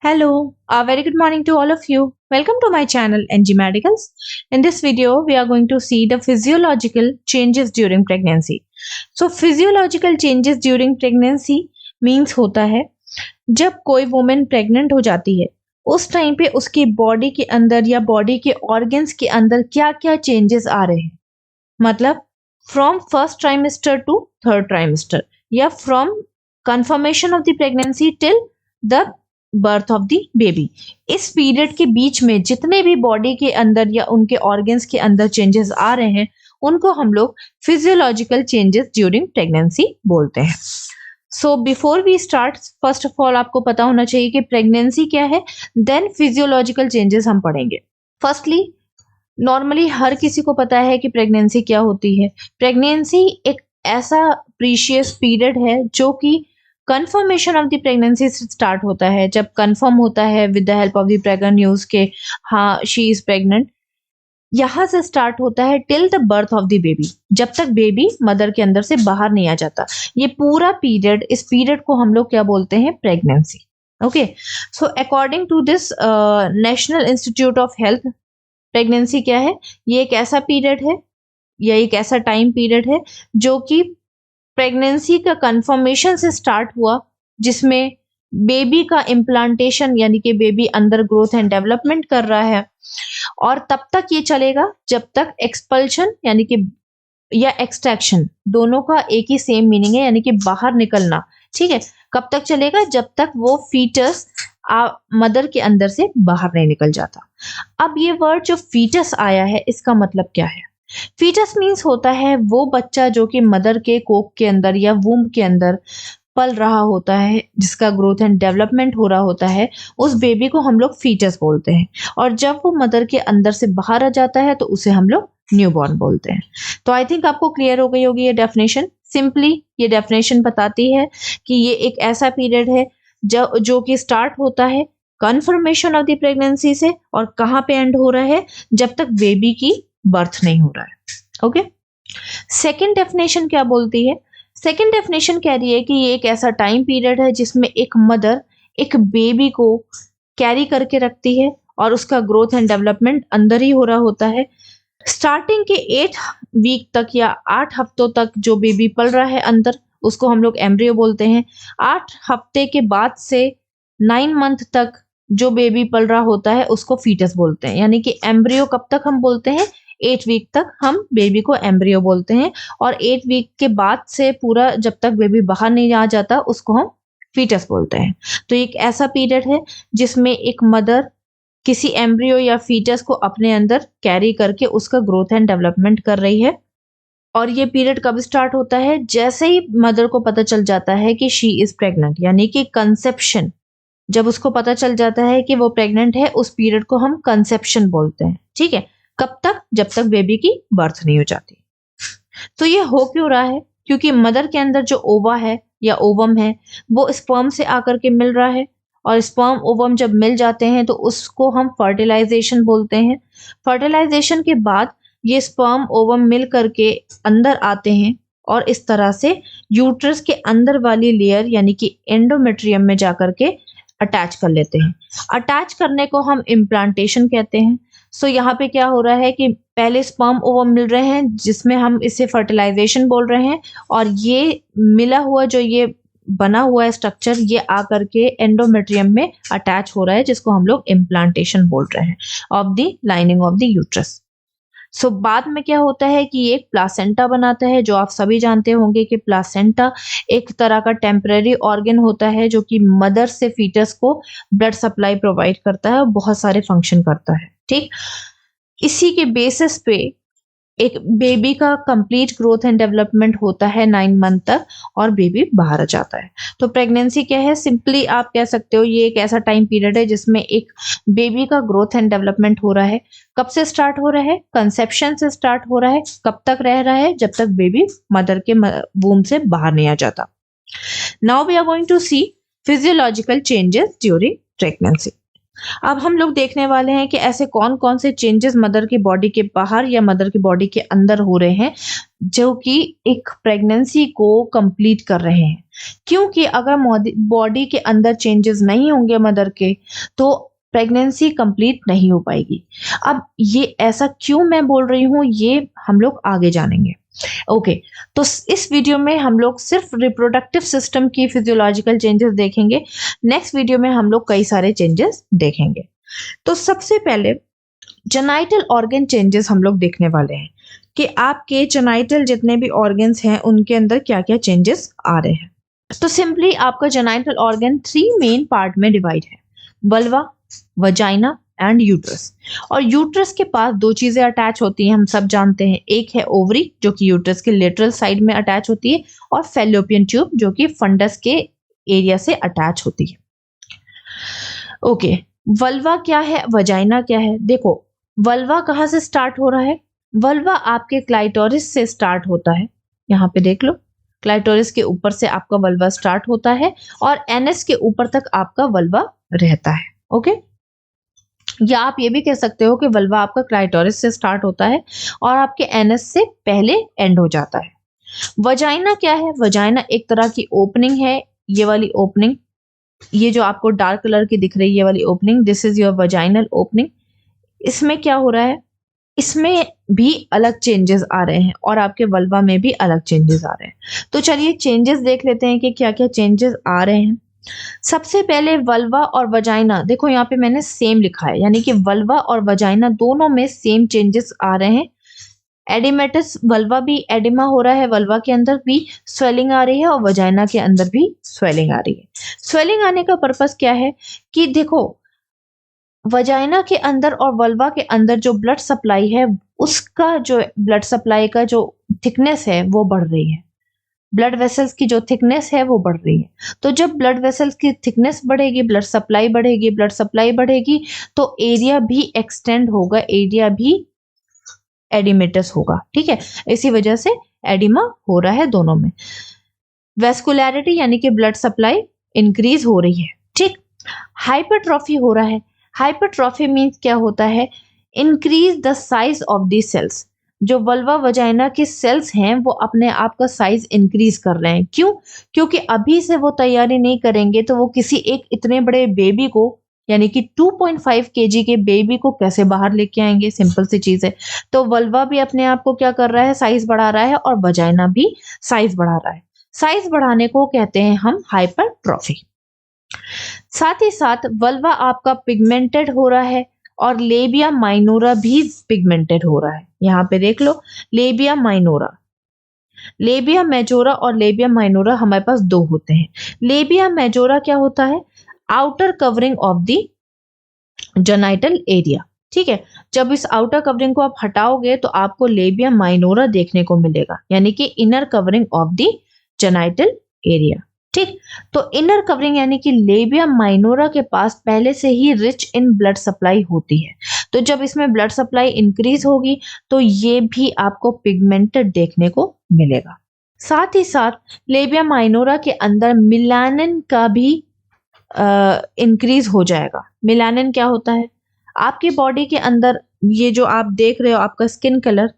Hello, a very good morning to all of you. Welcome to my channel NG Medicals. In this video, we are going to see the physiological changes during pregnancy. So, physiological changes during pregnancy means होता है जब कोई women pregnant हो जाती है उस time पे उसकी बॉडी के अंदर या बॉडी के ऑर्गन्स के अंदर क्या क्या चेंजेस आ रहे हैं मतलब from first trimester to third trimester या from confirmation of the pregnancy till the birth of the baby. इस पीरियड के बीच में जितने भी बॉडी के अंदर या उनके ऑर्गन्स के अंदर चेंजेस आ रहे हैं उनको हम लोग फिजियोलॉजिकल चेंजेस ड्यूरिंग प्रेगनेंसी बोलते हैं। So before we start, first of all आपको पता होना चाहिए कि प्रेगनेंसी क्या है, देन फिजियोलॉजिकल चेंजेस हम पढ़ेंगे। फर्स्टली, नॉर्मली हर किसी को पता है कि प्रेगनेंसी क्या होती है। प्रेगनेंसी एक ऐसा प्रीशियस पीरियड है जो कि कंफर्मेशन ऑफ द प्रेगनेंसी से स्टार्ट होता है। जब कंफर्म होता है with the help of the pregnant news के हाँ शी इज प्रेग्नेंट, यहाँ से स्टार्ट होता है till the birth of the baby, जब तक बेबी मदर के अंदर से बाहर नहीं आ जाता। ये पूरा पीरियड, इस पीरियड को हम लोग क्या बोलते हैं, pregnancy. Okay, so according to this national institute of health, pregnancy क्या है, ये एक ऐसा पीरियड है या एक ऐसा टाइम पीरियड है जो कि प्रेगनेंसी का कंफर्मेशन से स्टार्ट हुआ, जिसमें बेबी का इम्प्लांटेशन यानी कि बेबी अंदर ग्रोथ एंड डेवलपमेंट कर रहा है, और तब तक ये चलेगा जब तक एक्सपल्शन यानी कि या एक्सट्रैक्शन, दोनों का एक ही सेम मीनिंग है यानी कि बाहर निकलना। ठीक है, कब तक चलेगा, जब तक वो फीटस मदर के अंदर से बाहर नहीं निकल जाता। अब ये वर्ड जो फीटस आया है, इसका मतलब क्या है? फीटस मीन्स होता है वो बच्चा जो कि मदर के कोक के अंदर या वूम्ब के अंदर पल रहा होता है, जिसका ग्रोथ एंड डेवलपमेंट हो रहा होता है, उस बेबी को हम लोग फीटस बोलते हैं। और जब वो मदर के अंदर से बाहर आ जाता है तो उसे हम लोग न्यूबॉर्न बोलते हैं। तो आई थिंक आपको क्लियर हो गई होगी ये डेफिनेशन। सिंपली ये डेफिनेशन बताती है कि ये एक ऐसा पीरियड है जो कि स्टार्ट होता है कन्फर्मेशन ऑफ द प्रेगनेंसी से, और कहाँ पे एंड हो रहा है, जब तक बेबी की बर्थ नहीं हो रहा है। ओके, सेकेंड डेफिनेशन क्या बोलती है? सेकेंड डेफिनेशन कह रही है कि ये एक ऐसा टाइम पीरियड है जिसमें एक मदर एक बेबी को कैरी करके रखती है और उसका ग्रोथ एंड डेवलपमेंट अंदर ही हो रहा होता है। स्टार्टिंग के 8 वीक तक या 8 हफ्तों तक जो बेबी पल रहा है अंदर, उसको हम लोग एम्ब्रियो बोलते हैं। 8 हफ्ते के बाद से 9 मंथ तक जो बेबी पल रहा होता है उसको फीटस बोलते हैं। यानी कि एम्ब्रियो कब तक हम बोलते हैं? 8 वीक तक हम बेबी को एम्ब्रियो बोलते हैं, और 8 वीक के बाद से पूरा जब तक बेबी बाहर नहीं आ जाता उसको हम फीटस बोलते हैं। तो एक ऐसा पीरियड है जिसमें एक मदर किसी एम्ब्रियो या फीटस को अपने अंदर कैरी करके उसका ग्रोथ एंड डेवलपमेंट कर रही है। और ये पीरियड कब स्टार्ट होता है? जैसे ही मदर को पता चल जाता है कि शी इज प्रेग्नेंट, यानी कि कंसेप्शन, जब उसको पता चल जाता है कि वो प्रेग्नेंट है, उस पीरियड को हम कंसेप्शन बोलते हैं। ठीक है, कब तक? जब तक बेबी की बर्थ नहीं हो जाती। तो ये हो क्यों रहा है? क्योंकि मदर के अंदर जो ओवा है या ओवम है वो स्पर्म से आकर के मिल रहा है, और स्पर्म ओवम जब मिल जाते हैं तो उसको हम फर्टिलाइजेशन बोलते हैं। फर्टिलाइजेशन के बाद ये स्पर्म ओवम मिल करके अंदर आते हैं और इस तरह से यूट्रस के अंदर वाली लेयर यानी कि एंडोमेट्रियम में जाकर के अटैच कर लेते हैं। अटैच करने को हम इम्प्लांटेशन कहते हैं। सो यहाँ पे क्या हो रहा है कि पहले स्पर्म ओवम मिल रहे हैं जिसमें हम इसे फर्टिलाइजेशन बोल रहे हैं, और ये मिला हुआ जो ये बना हुआ है स्ट्रक्चर, ये आकर के एंडोमेट्रियम में अटैच हो रहा है, जिसको हम लोग इम्प्लांटेशन बोल रहे हैं of the lining of the uterus. So बाद में क्या होता है कि ये एक प्लासेंटा बनाता है, जो आप सभी जानते होंगे कि प्लासेंटा एक तरह का टेम्पररी ऑर्गन होता है जो कि मदर से फीटस को ब्लड सप्लाई प्रोवाइड करता है और बहुत सारे फंक्शन करता है। ठीक, इसी के बेसिस पे एक बेबी का कंप्लीट ग्रोथ एंड डेवलपमेंट होता है 9 मंथ तक, और बेबी बाहर आ जाता है। तो प्रेगनेंसी क्या है? सिंपली आप कह सकते हो ये एक ऐसा टाइम पीरियड है जिसमें एक बेबी का ग्रोथ एंड डेवलपमेंट हो रहा है। कब से स्टार्ट हो रहा है? कंसेप्शन से स्टार्ट हो रहा है। कब तक रह रहा है? जब तक बेबी मदर के वूम से बाहर नहीं आ जाता। Now we are going to see physiological changes during pregnancy. अब हम लोग देखने वाले हैं कि ऐसे कौन कौन से चेंजेस मदर की बॉडी के बाहर या मदर की बॉडी के अंदर हो रहे हैं जो कि एक प्रेगनेंसी को कंप्लीट कर रहे हैं। क्योंकि अगर बॉडी के अंदर चेंजेस नहीं होंगे मदर के, तो प्रेगनेंसी कंप्लीट नहीं हो पाएगी। अब ये ऐसा क्यों मैं बोल रही हूँ, ये हम लोग आगे जानेंगे। ओके, तो इस वीडियो में हम लोग सिर्फ रिप्रोडक्टिव सिस्टम की फिजियोलॉजिकल चेंजेस देखेंगे। नेक्स्ट वीडियो में हम लोग कई सारे चेंजेस देखेंगे। तो सबसे पहले जेनाइटल ऑर्गन चेंजेस हम लोग देखने वाले हैं कि आपके जेनाइटल जितने भी ऑर्गन्स हैं उनके अंदर क्या क्या चेंजेस आ रहे हैं। तो सिंपली आपका जेनाइटल ऑर्गन 3 मेन पार्ट में डिवाइड है, वल्वा, वजाइना एंड यूट्रस। और यूट्रस के पास दो चीजें अटैच होती हैं, हम सब जानते हैं। एक है ओवरी जो कि यूट्रस के लेटरल साइड में अटैच होती है, और फैलोपियन ट्यूब जो कि फंडस के एरिया से अटैच होती है। ओके, वल्वा क्या है, वजाइना क्या है? देखो, वल्वा कहाँ से स्टार्ट हो रहा है? वल्वा आपके क्लाइटोरिस से स्टार्ट होता है। यहाँ पे देख लो, क्लाइटोरिस के ऊपर से आपका वल्वा स्टार्ट होता है और एनएस के ऊपर तक आपका वल्वा रहता है। ओके, या आप ये भी कह सकते हो कि वल्वा आपका क्लाइटोरिस से स्टार्ट होता है और आपके एनएस से पहले एंड हो जाता है। वजाइना क्या है? वजाइना एक तरह की ओपनिंग है। ये वाली ओपनिंग, ये जो आपको डार्क कलर की दिख रही है, ये वाली opening, this is your vaginal opening. इसमें क्या हो रहा है? इसमें भी अलग चेंजेस आ रहे हैं और आपके वल्वा में भी अलग चेंजेस आ रहे हैं। तो चलिए चेंजेस देख लेते हैं कि क्या क्या चेंजेस आ रहे हैं। सबसे पहले वल्वा और वजाइना, देखो यहाँ पे मैंने सेम लिखा है, यानी कि वल्वा और वजाइना दोनों में सेम चेंजेस आ रहे हैं। एडिमेटस, वल्वा भी एडिमा हो रहा है, वल्वा के अंदर भी स्वेलिंग आ रही है और वजाइना के अंदर भी स्वेलिंग आ रही है। स्वेलिंग आने का पर्पस क्या है कि देखो, वजाइना के अंदर और वल्वा के अंदर जो ब्लड सप्लाई है, उसका जो ब्लड सप्लाई का जो थिकनेस है वो बढ़ रही है। ब्लड वेसल्स की जो थिकनेस है वो बढ़ रही है। तो जब ब्लड वेसल्स की थिकनेस बढ़ेगी, ब्लड सप्लाई बढ़ेगी, ब्लड सप्लाई बढ़ेगी, तो एरिया भी एक्सटेंड होगा, एरिया भी एडिमेटस होगा। ठीक है, इसी वजह से एडिमा हो रहा है दोनों में। वेस्कुलैरिटी यानी कि ब्लड सप्लाई इंक्रीज हो रही है। ठीक, हाइपरट्रॉफी हो रहा है। हाइपरट्रॉफी मीन्स क्या होता है? Increase the size of the cells. जो वल्वा वजाइना के सेल्स हैं वो अपने आप का साइज इंक्रीज कर रहे हैं। क्यों? क्योंकि अभी से वो तैयारी नहीं करेंगे तो वो किसी एक इतने बड़े बेबी को, यानी कि 2.5 kg के बेबी को कैसे बाहर लेके आएंगे? सिंपल सी चीज है। तो वल्वा भी अपने आप को क्या कर रहा है? साइज बढ़ा रहा है, और वजाइना भी साइज बढ़ा रहा है। साइज बढ़ाने को कहते हैं हम हाइपरट्रॉफी। साथ ही साथ वल्वा आपका पिगमेंटेड हो रहा है और लेबिया माइनोरा भी पिगमेंटेड हो रहा है। यहाँ पे देख लो, लेबिया माइनोरा, लेबिया मेजोरा और लेबिया माइनोरा हमारे पास दो होते हैं। लेबिया मेजोरा क्या होता है? Outer covering of the genital area. ठीक है, जब इस आउटर कवरिंग को आप हटाओगे तो आपको लेबिया माइनोरा देखने को मिलेगा, यानी कि inner covering of the genital area. ठीक, तो इनर कवरिंग यानी कि लेबिया माइनोरा के पास पहले से ही रिच इन ब्लड सप्लाई होती है। तो जब इसमें ब्लड सप्लाई इंक्रीज होगी तो ये भी आपको पिगमेंटेड देखने को मिलेगा। साथ ही साथ लेबिया माइनोरा के अंदर मिलानिन का भी इंक्रीज हो जाएगा। मिलानिन क्या होता है? आपकी बॉडी के अंदर ये जो आप देख रहे हो, आपका स्किन कलर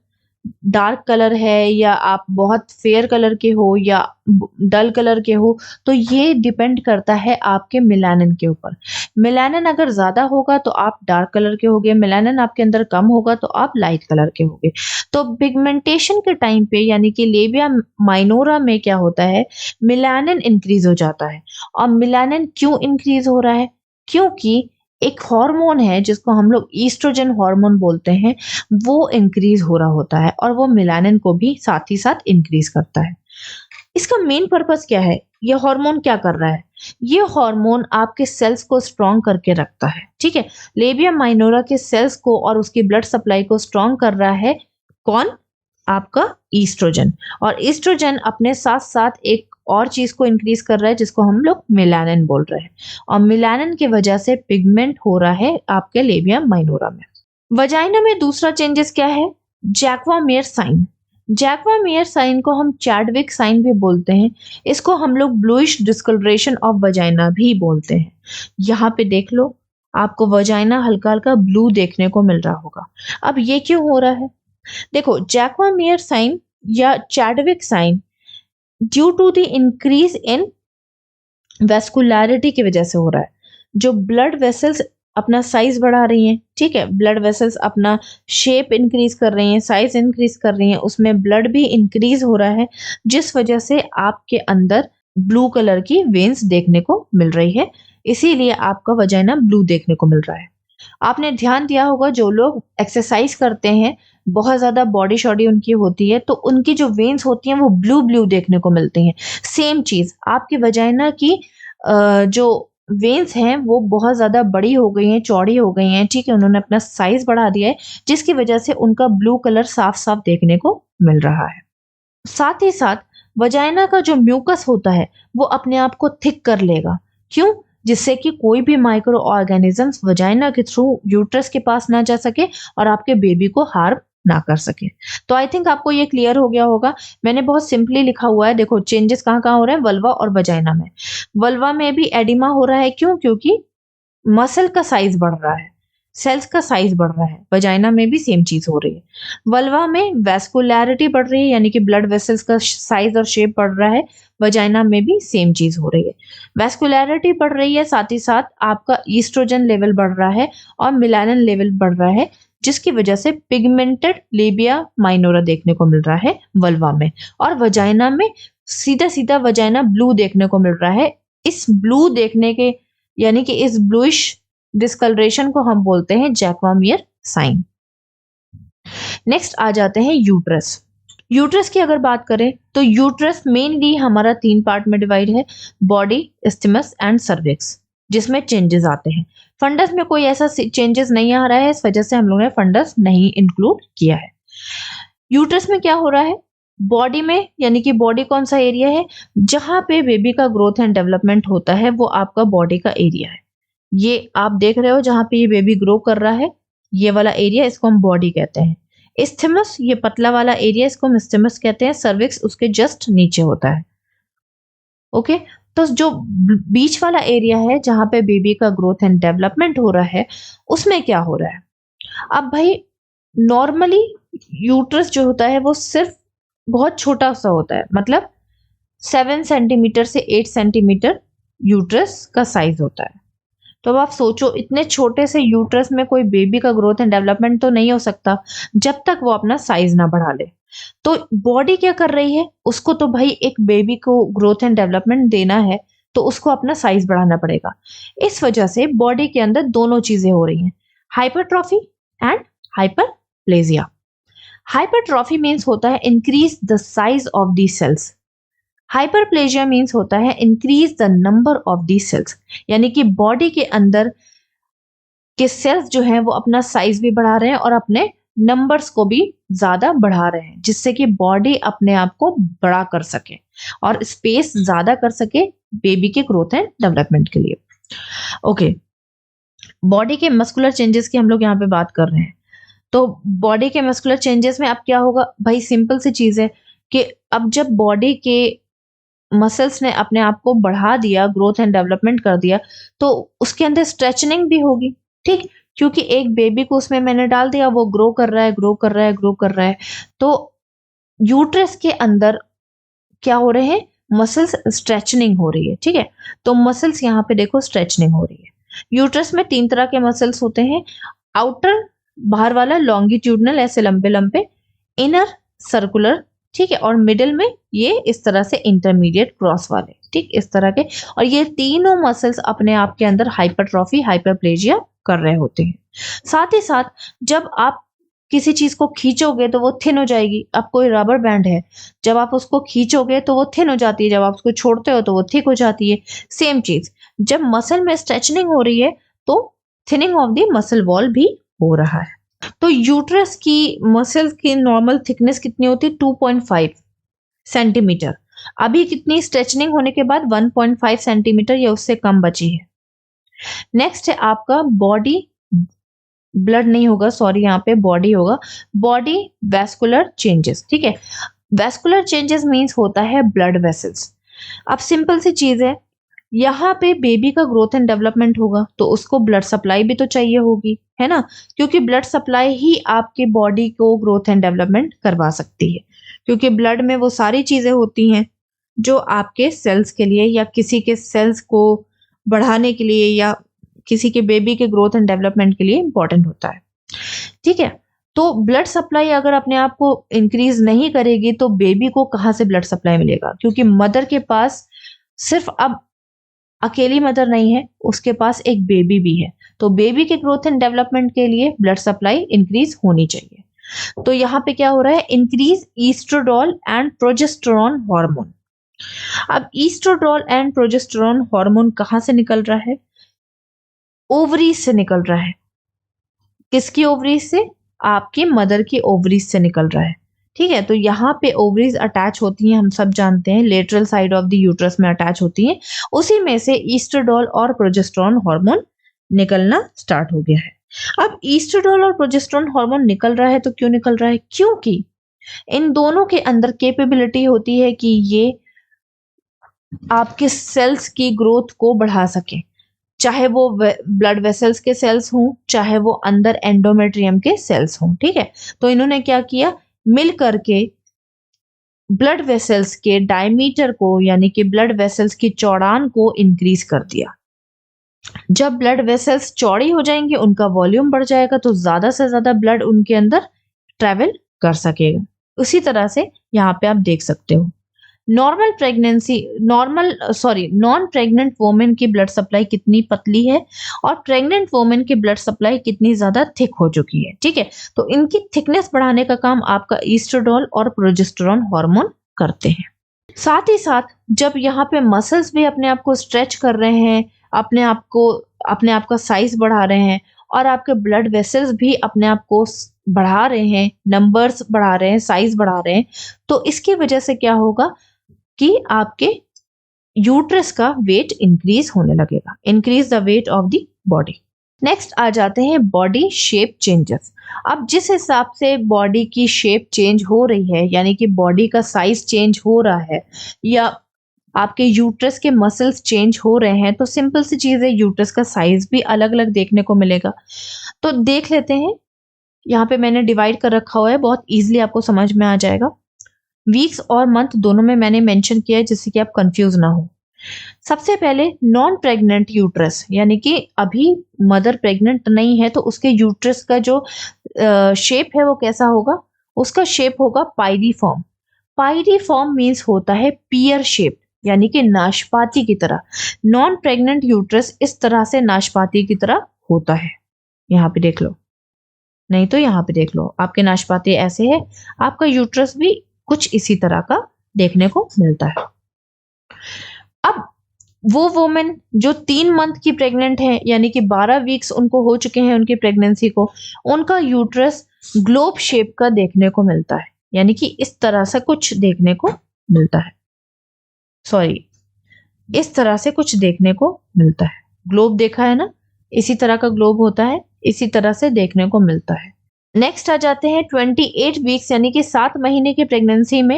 डार्क कलर है या आप बहुत फेयर कलर के हो या डल कलर के हो, तो ये डिपेंड करता है आपके मिलानिन के ऊपर। मिलानिन अगर ज्यादा होगा तो आप डार्क कलर के होगे, मिलानिन आपके अंदर कम होगा तो आप लाइट कलर के होगे। तो पिगमेंटेशन के टाइम पे, यानी कि लेबिया माइनोरा में क्या होता है? मिलानिन इंक्रीज हो जाता है। और मिलानिन क्यों इंक्रीज हो रहा है? क्योंकि एक हार्मोन है जिसको हम लोग ईस्ट्रोजन हार्मोन बोलते हैं, वो इंक्रीज हो रहा होता है और वो मिलानिन को भी साथ ही साथ इंक्रीज करता है। इसका मेन पर्पस क्या है? ये हार्मोन क्या कर रहा है? ये हार्मोन आपके सेल्स को स्ट्रॉन्ग करके रखता है। ठीक है, लेबिया माइनोरा के सेल्स को और उसकी ब्लड सप्लाई को स्ट्रॉन्ग कर रहा है कौन? आपका ईस्ट्रोजन। और ईस्ट्रोजन अपने साथ साथ एक और चीज को इंक्रीज कर रहा है जिसको हम लोग मिलानिन बोल रहे हैं, और मिलानिन की वजह से पिगमेंट हो रहा है आपके लेबिया माइनोरा में। वजाइना में दूसरा चेंजेस क्या है? जैक्वा मेयर साइन। जैक्वा मेयर साइन को हम चैडविक साइन भी बोलते हैं। इसको हम लोग ब्लूइश डिस्कलरेशन ऑफ वजाइना भी बोलते हैं। यहाँ पे देख लो, आपको वजाइना हल्का हल्का ब्लू देखने को मिल रहा होगा। अब ये क्यों हो रहा है? देखो, जैक्वामियर साइन या Chadwick sign due to the increase in vascularity की वजह से हो रहा है। जो ब्लड वेसल्स अपना साइज बढ़ा रही हैं, ठीक है, ब्लड वेसल्स अपना शेप इंक्रीज कर रही हैं, साइज इंक्रीज कर रही हैं, उसमें ब्लड भी इंक्रीज हो रहा है, जिस वजह से आपके अंदर ब्लू कलर की वेन्स देखने को मिल रही है, इसीलिए आपका वजाइना ब्लू देखने को मिल रहा है। आपने ध्यान दिया होगा, जो लोग एक्सरसाइज करते हैं, बहुत ज्यादा बॉडी शॉडी उनकी होती है, तो उनकी जो वेन्स होती हैं वो ब्लू ब्लू देखने को मिलती हैं। सेम चीज आपकी वजाइना की जो वेन्स हैं वो बहुत ज्यादा बड़ी हो गई हैं, चौड़ी हो गई हैं, ठीक है, उन्होंने अपना साइज बढ़ा दिया है, जिसकी वजह से उनका ब्लू कलर साफ साफ देखने को मिल रहा है। साथ ही साथ वजाइना का जो म्यूकस होता है वो अपने आप को थिक कर लेगा। क्यों? जिससे कि कोई भी माइक्रो ऑर्गेनिजम्स वजाइना के थ्रू यूट्रस के पास ना जा सके और आपके बेबी को हार्म ना कर सके। तो आई थिंक आपको ये क्लियर हो गया होगा। मैंने बहुत सिंपली लिखा हुआ है, देखो चेंजेस कहाँ कहाँ हो रहे हैं, वल्वा और वजाइना में। वल्वा में भी एडिमा हो रहा है, क्यों? क्योंकि मसल का साइज बढ़ रहा है, सेल्स का साइज बढ़ रहा है। वजाइना में भी सेम चीज हो रही है। वल्वा में वेस्कुलैरिटी बढ़ रही है, यानी कि ब्लड वेसल्स का साइज और शेप बढ़ रहा है। वजाइना में भी सेम चीज हो रही है, वेस्कुलैरिटी बढ़ रही है, साथ ही साथ आपका ईस्ट्रोजन लेवल बढ़ रहा है और मिलानिन लेवल बढ़ रहा है, जिसकी वजह से पिगमेंटेड लेबिया माइनोरा देखने को मिल रहा है वल्वा में। और वजाइना में सीधा सीधा वजाइना ब्लू देखने को मिल रहा है। इस ब्लू देखने के, यानी कि इस ब्लूइश डिस्कलरेशन को हम बोलते हैं जैक्वामियर साइन। नेक्स्ट आ जाते हैं यूट्रस। यूट्रस की अगर बात करें तो यूट्रस मेनली हमारा 3 पार्ट में डिवाइड है, बॉडी, इस्थिमस एंड सर्विक्स, जिसमें चेंजेस आते हैं। फंडस में कोई ऐसा चेंजेस नहीं आ रहा है, इस वजह से हम लोगों ने फंडस नहीं इंक्लूड किया है। यूट्रस में क्या हो रहा है? बॉडी में, यानी कि बॉडी कौन सा एरिया है जहां पे बेबी का ग्रोथ एंड डेवलपमेंट होता है, वो आपका बॉडी का एरिया है। ये आप देख रहे हो जहां पे ये बेबी ग्रो कर रहा है, ये वाला एरिया, इसको हम बॉडी कहते हैं। इस्थेमस, ये पतला वाला एरिया, इसको हम इस्थेमस कहते हैं। सर्विक्स उसके जस्ट नीचे होता है। ओके, तो जो बीच वाला एरिया है जहां पे बेबी का ग्रोथ एंड डेवलपमेंट हो रहा है, उसमें क्या हो रहा है? अब भाई नॉर्मली यूट्रस जो होता है वो सिर्फ बहुत छोटा सा होता है, मतलब 7 सेंटीमीटर से 8 सेंटीमीटर यूट्रस का साइज होता है। तो अब आप सोचो, इतने छोटे से यूट्रस में कोई बेबी का ग्रोथ एंड डेवलपमेंट तो नहीं हो सकता जब तक वो अपना साइज ना बढ़ा ले। तो बॉडी क्या कर रही है? उसको तो भाई एक बेबी को ग्रोथ एंड डेवलपमेंट देना है, तो उसको अपना साइज बढ़ाना पड़ेगा। इस वजह से बॉडी के अंदर दोनों चीजें हो रही हैं, hypertrophy and hyperplasia. Hypertrophy means होता है increase the size of the cells. Hyperplasia means होता है increase the number of the cells, यानी कि बॉडी के अंदर के सेल्स जो हैं वो अपना साइज भी बढ़ा रहे हैं और अपने नंबर्स को भी ज्यादा बढ़ा रहे हैं, जिससे कि बॉडी अपने आप को बड़ा कर सके और स्पेस ज्यादा कर सके बेबी के ग्रोथ एंड डेवलपमेंट के लिए। ओके, बॉडी के मस्कुलर चेंजेस की हम लोग यहाँ पे बात कर रहे हैं। तो बॉडी के मस्कुलर चेंजेस में अब क्या होगा भाई? सिंपल सी चीज है कि अब जब बॉडी के मसल्स ने अपने आप को बढ़ा दिया, ग्रोथ एंड डेवलपमेंट कर दिया, तो उसके अंदर स्ट्रेचनिंग भी होगी, ठीक? क्योंकि एक बेबी को उसमें मैंने डाल दिया, वो ग्रो कर रहा है, ग्रो कर रहा है, ग्रो कर रहा है। तो यूट्रस के अंदर क्या हो रहे हैं? मसल्स स्ट्रेचनिंग हो रही है, ठीक है। तो मसल्स यहाँ पे देखो स्ट्रेचनिंग हो रही है। यूट्रस में 3 तरह के मसल्स होते हैं, आउटर बाहर वाला लॉन्गिट्यूडनल, ऐसे लंबे लंबे, इनर सर्कुलर, ठीक है, और मिडिल में ये इस तरह से इंटरमीडिएट क्रॉस वाले, ठीक, इस तरह के। और ये तीनों मसल्स अपने आप के अंदर हाइपरट्रॉफी, हाइपरप्लेजिया कर रहे होते हैं। साथ ही साथ जब आप किसी चीज को खींचोगे तो वो थिन हो जाएगी। अब कोई रबर बैंड है, जब आप उसको खींचोगे तो वो थिन हो जाती है, जब आप उसको छोड़ते हो तो वो थिक हो जाती है। सेम चीज, जब मसल में स्ट्रेचनिंग हो रही है तो thinning of the muscle wall भी हो रहा है। तो यूट्रस की मसल की नॉर्मल थिकनेस कितनी होती है? 2.5 सेंटीमीटर। अभी कितनी स्ट्रेचनिंग होने के बाद 1.5 सेंटीमीटर या उससे कम बची है। नेक्स्ट है आपका बॉडी, ब्लड नहीं होगा, सॉरी, यहाँ पे बॉडी होगा। बॉडी वैस्कुलर चेंजेस, ठीक है। वैस्कुलर चेंजेस मीन्स होता है ब्लड वेसल्स। अब सिंपल सी चीज है, यहाँ पे बेबी का ग्रोथ एंड डेवलपमेंट होगा तो उसको ब्लड सप्लाई भी तो चाहिए होगी, है ना, क्योंकि ब्लड सप्लाई ही आपके बॉडी को ग्रोथ एंड डेवलपमेंट करवा सकती है, क्योंकि ब्लड में वो सारी चीजें होती हैं जो आपके सेल्स के लिए या किसी के सेल्स को बढ़ाने के लिए या किसी के बेबी के ग्रोथ एंड डेवलपमेंट के लिए इंपॉर्टेंट होता है। ठीक है, तो ब्लड सप्लाई अगर अपने आप को इंक्रीज नहीं करेगी तो बेबी को कहाँ से ब्लड सप्लाई मिलेगा, क्योंकि मदर के पास सिर्फ अब अकेली मदर नहीं है, उसके पास एक बेबी भी है, तो बेबी के ग्रोथ एंड डेवलपमेंट के लिए ब्लड सप्लाई इंक्रीज होनी चाहिए। तो यहाँ पे क्या हो रहा है, इंक्रीज ईस्ट्रोडोल एंड प्रोजेस्टेरोन हार्मोन। अब ईस्ट्रोडोल एंड प्रोजेस्टेरोन हार्मोन कहाँ से निकल रहा है, ओवरीज से निकल रहा है। किसकी ओवरीज से, आपकी मदर की ओवरीज से निकल रहा है। ठीक है, तो यहाँ पे ओवरीज अटैच होती हैं, हम सब जानते हैं, lateral side of the uterus में अटैच होती हैं, उसी में से ईस्ट्रोडोल और प्रोजेस्टेरोन हार्मोन निकलना स्टार्ट हो गया है। अब ईस्ट्रोडोल और प्रोजेस्टेरोन हार्मोन निकल रहा है तो क्यों निकल रहा है, क्योंकि इन दोनों के अंदर कैपेबिलिटी होती है कि ये आपके सेल्स की ग्रोथ को बढ़ा सके, चाहे वो ब्लड वेसल्स के सेल्स हों, चाहे वो अंदर एंडोमेट्रियम के सेल्स हों। ठीक है, तो इन्होंने क्या किया, मिल करके ब्लड वेसल्स के डायमीटर को यानी कि ब्लड वेसल्स की चौड़ान को इंक्रीज कर दिया। जब ब्लड वेसल्स चौड़ी हो जाएंगे, उनका वॉल्यूम बढ़ जाएगा, तो ज्यादा से ज्यादा ब्लड उनके अंदर ट्रेवल कर सकेगा। उसी तरह से यहाँ पे आप देख सकते हो नॉन प्रेग्नेंट वोमेन की ब्लड सप्लाई कितनी पतली है और प्रेग्नेंट वोमेन की ब्लड सप्लाई कितनी ज्यादा थिक हो चुकी है। ठीक है, तो इनकी थिकनेस बढ़ाने का काम आपका ईस्ट्रोडोल और प्रोजेस्टेरोन हार्मोन करते हैं। साथ ही साथ जब यहाँ पे मसल्स भी अपने आप को स्ट्रेच कर रहे हैं, अपने आप का साइज बढ़ा रहे हैं और आपके ब्लड वेसल्स भी अपने आप को बढ़ा रहे हैं, नंबर्स बढ़ा रहे हैं, साइज बढ़ा रहे हैं, तो इसकी वजह से क्या होगा कि आपके यूट्रस का वेट इंक्रीज होने लगेगा, increase the weight of the body. Next आ जाते हैं बॉडी शेप चेंजेस। अब जिस हिसाब से बॉडी की शेप चेंज हो रही है, यानी कि बॉडी का साइज चेंज हो रहा है या आपके यूट्रस के मसल्स चेंज हो रहे हैं, तो सिंपल सी चीज है, यूट्रस का साइज भी अलग अलग देखने को मिलेगा। तो देख लेते हैं, यहाँ पे मैंने डिवाइड कर रखा हुआ है, बहुत इजीली आपको समझ में आ जाएगा। वीक्स और मंथ दोनों में मैंने मेंशन किया है जिससे कि आप कंफ्यूज ना हो। सबसे पहले नॉन प्रेग्नेंट यूट्रस, यानी कि अभी मदर प्रेग्नेंट नहीं है, तो उसके यूट्रस का जो शेप है वो कैसा होगा, उसका शेप होगा पाइरीफॉर्म। पाइरीफॉर्म मीन्स होता है पियर शेप, यानी कि नाशपाती की तरह। नॉन प्रेग्नेंट यूट्रस इस तरह से नाशपाती की तरह होता है। यहाँ पे देख लो, नहीं तो यहाँ पे देख लो, आपके नाशपाती ऐसे है, आपका यूट्रस भी कुछ इसी तरह का देखने को मिलता है। अब वो वोमेन जो 3 मंथ की प्रेग्नेंट है, यानी कि 12 वीक्स उनको हो चुके हैं उनकी प्रेगनेंसी को, उनका यूट्रस ग्लोब शेप का देखने को मिलता है, यानी कि इस तरह से कुछ देखने को मिलता है, सॉरी इस तरह से कुछ देखने को मिलता है। ग्लोब देखा है ना, इसी तरह का ग्लोब होता है, इसी तरह से देखने को मिलता है। नेक्स्ट आ जाते हैं 28 वीक्स यानी कि 7 महीने की प्रेगनेंसी में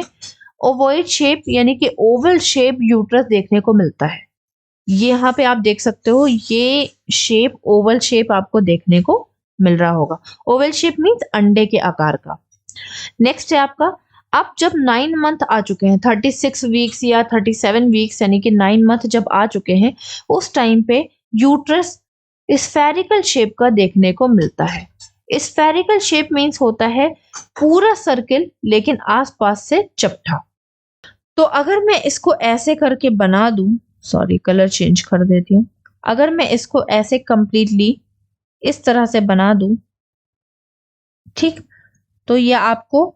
ओवॉइड शेप यानी कि ओवल शेप यूट्रस देखने को मिलता है। ये यहाँ पे आप देख सकते हो, ये शेप ओवल शेप आपको देखने को मिल रहा होगा। ओवल शेप मीन्स अंडे के आकार का। नेक्स्ट है आपका, अब जब 9 मंथ आ चुके हैं, 36 वीक्स या 37 वीक्स यानी कि 9 मंथ जब आ चुके हैं, उस टाइम पे यूट्रस स्फेरिकल शेप का देखने को मिलता है। स्फेरिकल शेप मीन्स होता है पूरा सर्किल लेकिन आसपास से चपटा। तो अगर मैं इसको ऐसे करके बना दूं, सॉरी कलर चेंज कर देती हूँ, अगर मैं इसको ऐसे कंप्लीटली इस तरह से बना दूं, ठीक, तो ये आपको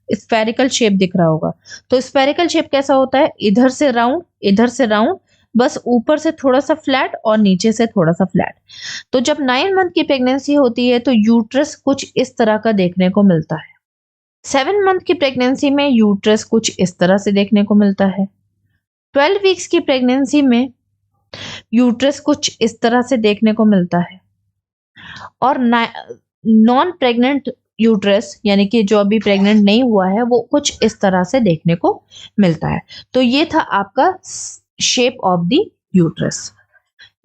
स्फेरिकल शेप दिख रहा होगा। तो स्फेरिकल शेप कैसा होता है, इधर से राउंड, इधर से राउंड, बस ऊपर से थोड़ा सा फ्लैट और नीचे से थोड़ा सा फ्लैट। तो जब 9 मंथ की प्रेगनेंसी होती है तो यूट्रस कुछ इस तरह का देखने को मिलता है। 7 मंथ की प्रेगनेंसी में यूट्रस कुछ इस तरह से देखने को मिलता है। 12 वीक्स की प्रेगनेंसी में यूट्रस कुछ इस तरह से देखने को मिलता है। और नॉन प्रेग्नेंट यूट्रस यानी कि जो अभी प्रेग्नेंट नहीं हुआ है, वो कुछ इस तरह से देखने को मिलता है। तो ये था आपका shape of the uterus.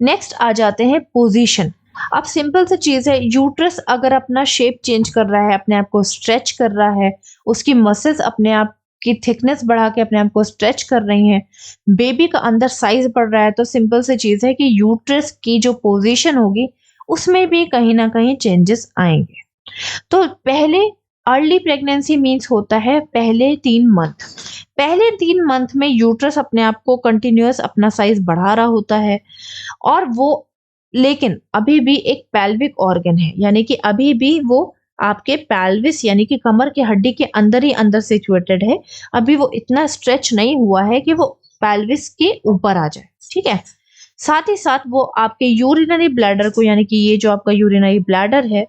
Next आ जाते हैं पोजीशन। अब सिंपल सी चीज है, यूट्रस अगर अपना शेप चेंज कर रहा है, अपने आप को स्ट्रेच कर रहा है, उसकी मसल्स अपने आप की थिकनेस बढ़ा के अपने आप को स्ट्रेच कर रही हैं, बेबी का अंदर साइज बढ़ रहा है, तो सिंपल सी चीज है कि यूट्रस की जो पोजीशन होगी उसमें भी कहीं ना कहीं चेंजेस आएंगे। तो पहले अर्ली प्रेगनेंसी मीन्स होता है पहले 3 मंथ। पहले 3 मंथ में यूट्रस अपने आप को कंटिन्यूअस अपना साइज बढ़ा रहा होता है, और वो लेकिन अभी भी एक पेल्विक ऑर्गन है, यानी कि अभी भी वो आपके पेल्विस यानी कि कमर की हड्डी के अंदर ही अंदर सिचुएटेड है। अभी वो इतना स्ट्रेच नहीं हुआ है कि वो पेल्विस के ऊपर आ जाए, ठीक है। साथ ही साथ वो आपके यूरिनरी ब्लैडर को, यानी कि ये जो आपका यूरिनरी ब्लैडर है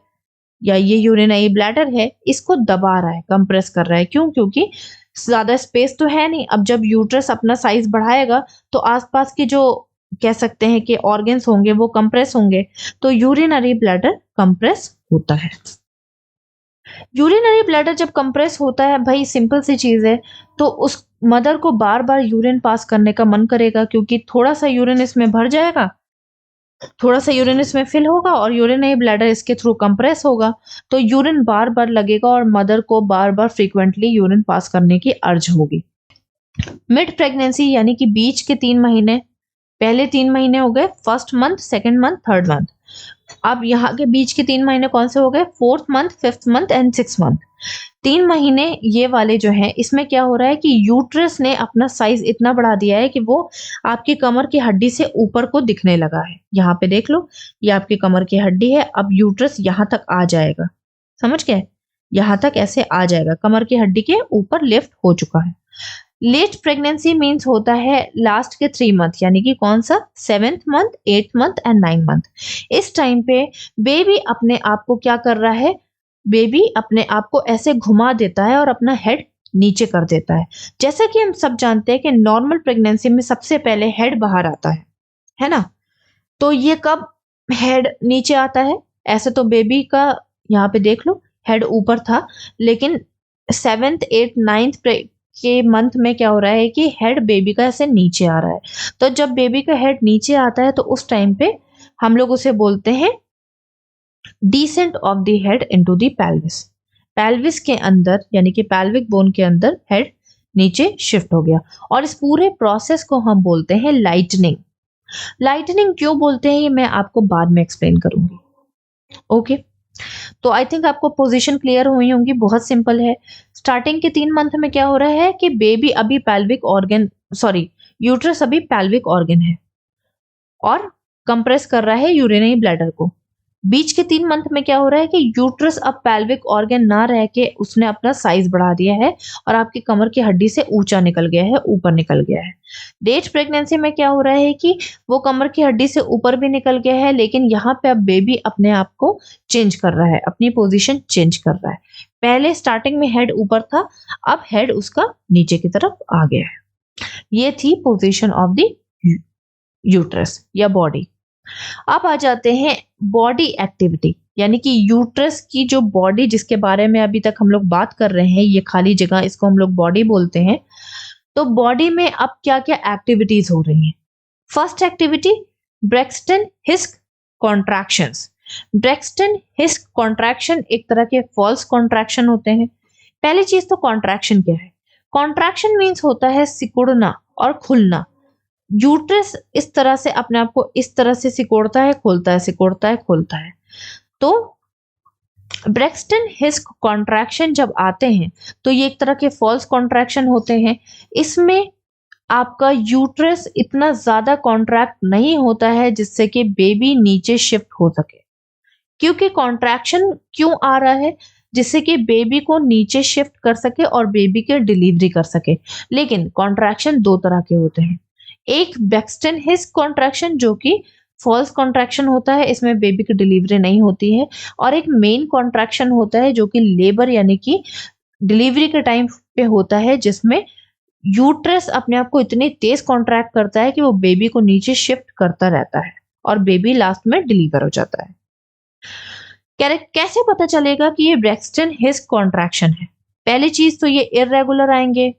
या ये यूरिनरी ब्लैडर है, इसको दबा रहा है, कंप्रेस कर रहा है। क्यों? क्योंकि ज्यादा स्पेस तो है नहीं। अब जब यूट्रस अपना साइज बढ़ाएगा तो आसपास के जो कह सकते हैं कि ऑर्गन्स होंगे वो कंप्रेस होंगे, तो यूरिनरी ब्लैडर कंप्रेस होता है। यूरिनरी ब्लैडर जब कंप्रेस होता है, भाई सिंपल सी चीज है, तो उस मदर को बार बार यूरिन पास करने का मन करेगा, क्योंकि थोड़ा सा यूरिन इसमें भर जाएगा, थोड़ा सा यूरिन इसमें फिल होगा और यूरिनरी ब्लैडर इसके थ्रू कंप्रेस होगा, तो यूरिन बार बार लगेगा और मदर को बार बार फ्रीक्वेंटली यूरिन पास करने की अर्ज होगी। मिड प्रेगनेंसी यानी कि बीच के 3 महीने, पहले 3 महीने हो गए, first month, second month, third month. अब यहाँ के बीच के 3 महीने कौन से हो गए? 4th month, 5th month and 6th month. 3 महीने ये वाले जो हैं, इसमें क्या हो रहा है कि यूट्रस ने अपना साइज इतना बढ़ा दिया है कि वो आपकी कमर की हड्डी से ऊपर को दिखने लगा है। यहाँ पे देख लो, ये आपकी कमर की हड्डी है, अब यूट्रस यहाँ तक आ जाएगा, समझ गए? यहाँ तक ऐसे आ जाएगा, कमर की हड्डी के ऊपर लिफ्ट हो चुका है। लेट प्रेगनेंसी मीन्स होता है लास्ट के 3 मंथ, यानी कि कौन सा? 7th month, 8th month and 9th month. इस टाइम पे बेबी अपने आप को क्या कर रहा है? बेबी अपने आप को ऐसे घुमा देता है और अपना हेड नीचे कर देता है। जैसा कि हम सब जानते हैं कि नॉर्मल प्रेगनेंसी में सबसे पहले हेड बाहर आता है ना? तो ये कब हेड नीचे आता है? ऐसे तो बेबी का यहाँ पे देख लो, हेड ऊपर था, लेकिन 7th, 8th, 9th के मंथ में क्या हो रहा है कि हेड बेबी का ऐसे नीचे आ रहा है। तो जब बेबी का हेड नीचे आता है तो उस टाइम पे हम लोग उसे बोलते हैं descent of the head into the pelvis. Pelvis के अंदर यानी कि पेल्विक बोन के अंदर हेड नीचे शिफ्ट हो गया, और इस पूरे प्रोसेस को हम बोलते हैं लाइटनिंग। लाइटनिंग क्यों बोलते हैं ये मैं आपको बाद में एक्सप्लेन करूंगी। ओके, तो आई थिंक आपको पोजीशन क्लियर हुई होंगी, बहुत सिंपल है। स्टार्टिंग के 3 मंथ में क्या हो रहा है कि बेबी अभी पेल्विक ऑर्गन, सॉरी, यूट्रस अभी पेल्विक ऑर्गन है और कंप्रेस कर रहा है यूरिनरी ब्लैडर को। बीच के 3 मंथ में क्या हो रहा है कि यूट्रस अब पेल्विक ऑर्गन ना रह के उसने अपना साइज बढ़ा दिया है और आपकी कमर की हड्डी से ऊंचा निकल गया है, ऊपर निकल गया है। लेट प्रेगनेंसी में क्या हो रहा है कि वो कमर की हड्डी से ऊपर भी निकल गया है, लेकिन यहाँ पे अब बेबी अपने आप को चेंज कर रहा है, अपनी पोजीशन चेंज कर रहा है। पहले स्टार्टिंग में हेड ऊपर था, अब हेड उसका नीचे की तरफ आ गया है। ये थी पोजीशन ऑफ द यूट्रस या बॉडी। अब आ जाते हैं बॉडी एक्टिविटी, यानी कि यूट्रस की जो बॉडी जिसके बारे में अभी तक हम लोग बात कर रहे हैं, ये खाली जगह, इसको हम लोग बॉडी बोलते हैं। तो बॉडी में अब क्या क्या एक्टिविटीज हो रही हैं? फर्स्ट एक्टिविटी, ब्रेक्सटन हिस्क कॉन्ट्रैक्शंस। ब्रेक्सटन हिस्क कॉन्ट्रैक्शन एक तरह के फॉल्स कॉन्ट्रैक्शन होते हैं। पहली चीज तो कॉन्ट्रैक्शन क्या है? कॉन्ट्रैक्शन मीन्स होता है सिकुड़ना और खुलना। यूट्रस इस तरह से अपने आप को इस तरह से सिकोड़ता है, खोलता है, सिकोड़ता है, खोलता है। तो ब्रेक्सटन हिस्क कॉन्ट्रैक्शन जब आते हैं तो ये एक तरह के फॉल्स कॉन्ट्रैक्शन होते हैं। इसमें आपका यूट्रस इतना ज्यादा कॉन्ट्रैक्ट नहीं होता है जिससे कि बेबी नीचे शिफ्ट हो सके। क्योंकि कॉन्ट्रैक्शन क्यों आ रहा है? जिससे कि बेबी को नीचे शिफ्ट कर सके और बेबी की डिलीवरी कर सके। लेकिन कॉन्ट्रैक्शन 2 तरह के होते हैं। एक ब्रेक्सटन हिस्क कॉन्ट्रैक्शन जो कि फॉल्स कॉन्ट्रैक्शन होता है, इसमें बेबी की डिलीवरी नहीं होती है, और एक मेन कॉन्ट्रैक्शन होता है जो कि लेबर यानी कि डिलीवरी के टाइम पे होता है, जिसमें यूट्रस अपने आप को इतनी तेज कॉन्ट्रैक्ट करता है कि वो बेबी को नीचे शिफ्ट करता रहता है और बेबी लास्ट में डिलीवर हो जाता है। कैसे पता चलेगा कि ये ब्रेक्सटन हिस्क कॉन्ट्रैक्शन है? पहली चीज तो ये इररेगुलर आएंगे,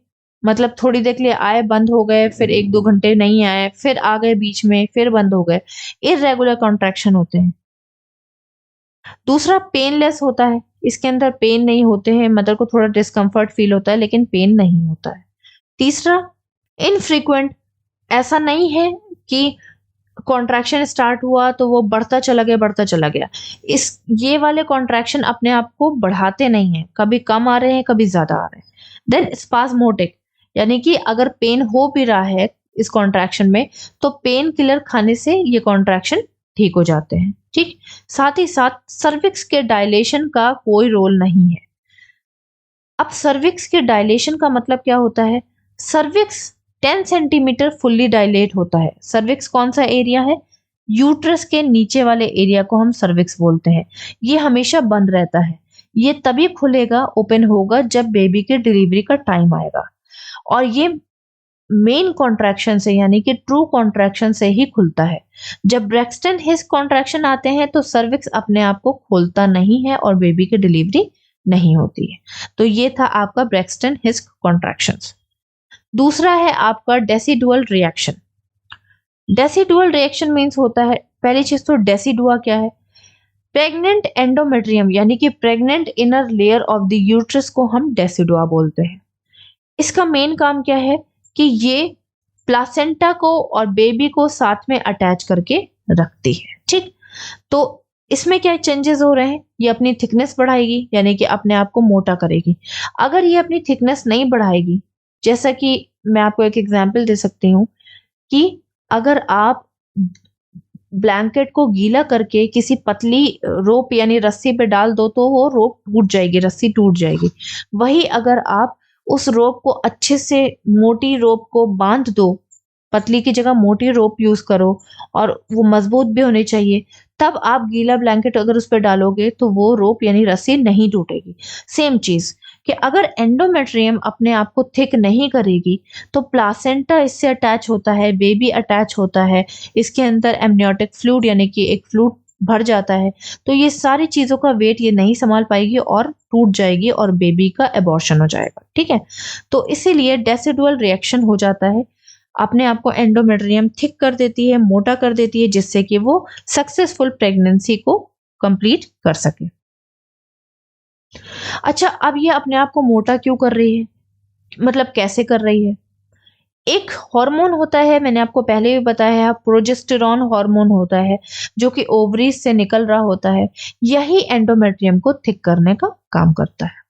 मतलब थोड़ी देर के लिए आए, बंद हो गए, फिर 1-2 घंटे नहीं आए, फिर आ गए बीच में, फिर बंद हो गए। इर्रेगुलर कॉन्ट्रैक्शन होते हैं। दूसरा पेनलेस होता है, इसके अंदर पेन नहीं होते हैं, मदर को थोड़ा डिस्कम्फर्ट फील होता है लेकिन पेन नहीं होता है। तीसरा इनफ्रीक्वेंट, ऐसा नहीं है कि कॉन्ट्रैक्शन स्टार्ट हुआ तो वो बढ़ता चला गया, बढ़ता चला गया। ये वाले कॉन्ट्रैक्शन अपने आप को बढ़ाते नहीं हैं, कभी कम आ रहे हैं, कभी ज़्यादा आ रहे हैं। देन स्पाज़मोटिक, यानी कि अगर पेन हो भी रहा है इस कॉन्ट्रैक्शन में, तो पेन किलर खाने से ये कॉन्ट्रैक्शन ठीक हो जाते हैं, ठीक? साथ ही साथ सर्विक्स के डायलेशन का कोई रोल नहीं है। अब सर्विक्स के डायलेशन का मतलब क्या होता है? सर्विक्स 10 सेंटीमीटर फुल्ली डायलेट होता है। सर्विक्स कौन सा एरिया है? यूट्रस के नीचे वाले एरिया को हम सर्विक्स बोलते हैं। ये हमेशा बंद रहता है। ये तभी खुलेगा, ओपन होगा जब बेबी के डिलीवरी का टाइम आएगा, और ये मेन कॉन्ट्रैक्शन से, यानी कि ट्रू कॉन्ट्रैक्शन से ही खुलता है। जब ब्रेक्सटन हिस कॉन्ट्रैक्शन आते हैं तो सर्विक्स अपने आप को खोलता नहीं है और बेबी की डिलीवरी नहीं होती है। तो ये था आपका ब्रेक्सटन हिस कॉन्ट्रैक्शंस। दूसरा है आपका decidual reaction. Decidual reaction means होता है, पहली चीज तो डेसिडुआ क्या है? प्रेग्नेंट एंडोमेट्रियम, यानी कि pregnant inner layer of the uterus को हम डेसिडुआ बोलते हैं। इसका मेन काम क्या है कि ये प्लासेंटा को और बेबी को साथ में अटैच करके रखती है, ठीक? तो इसमें क्या चेंजेस हो रहे हैं? ये अपनी थिकनेस बढ़ाएगी, यानी कि अपने आप को मोटा करेगी। अगर ये अपनी थिकनेस नहीं बढ़ाएगी, जैसा कि मैं आपको एक एग्जांपल दे सकती हूँ कि अगर आप ब्लैंकेट को गीला करके किसी पतली रोप यानी रस्सी पे डाल दो तो वो रोप टूट जाएगी, रस्सी टूट जाएगी। वही अगर आप उस रोप को अच्छे से, मोटी रोप को बांध दो, पतली की जगह मोटी रोप यूज करो, और वो मजबूत भी होनी चाहिए, तब आप गीला ब्लैंकेट अगर उस पर डालोगे तो वो रोप यानी रस्सी नहीं टूटेगी। सेम चीज कि अगर एंडोमेट्रियम अपने आप को थिक नहीं करेगी तो प्लासेंटा इससे अटैच होता है, बेबी अटैच होता है, इसके अंदर एमनियोटिक फ्लूइड यानी कि एक फ्लूइड भर जाता है, तो ये सारी चीजों का वेट ये नहीं संभाल पाएगी और टूट जाएगी और बेबी का एबॉर्शन हो जाएगा, ठीक है? तो इसीलिए डेसिडुअल रिएक्शन हो जाता है, अपने आप को एंडोमेट्रियम थिक कर देती है, मोटा कर देती है, जिससे कि वो सक्सेसफुल प्रेगनेंसी को कंप्लीट कर सके। अच्छा, अब ये अपने आप को मोटा क्यों कर रही है? मतलब कैसे कर रही है? एक हार्मोन होता है, मैंने आपको पहले भी बताया है, प्रोजेस्टेरॉन हार्मोन होता है जो कि ओवरीज से निकल रहा होता है। यही एंडोमेट्रियम को थिक करने का काम करता है।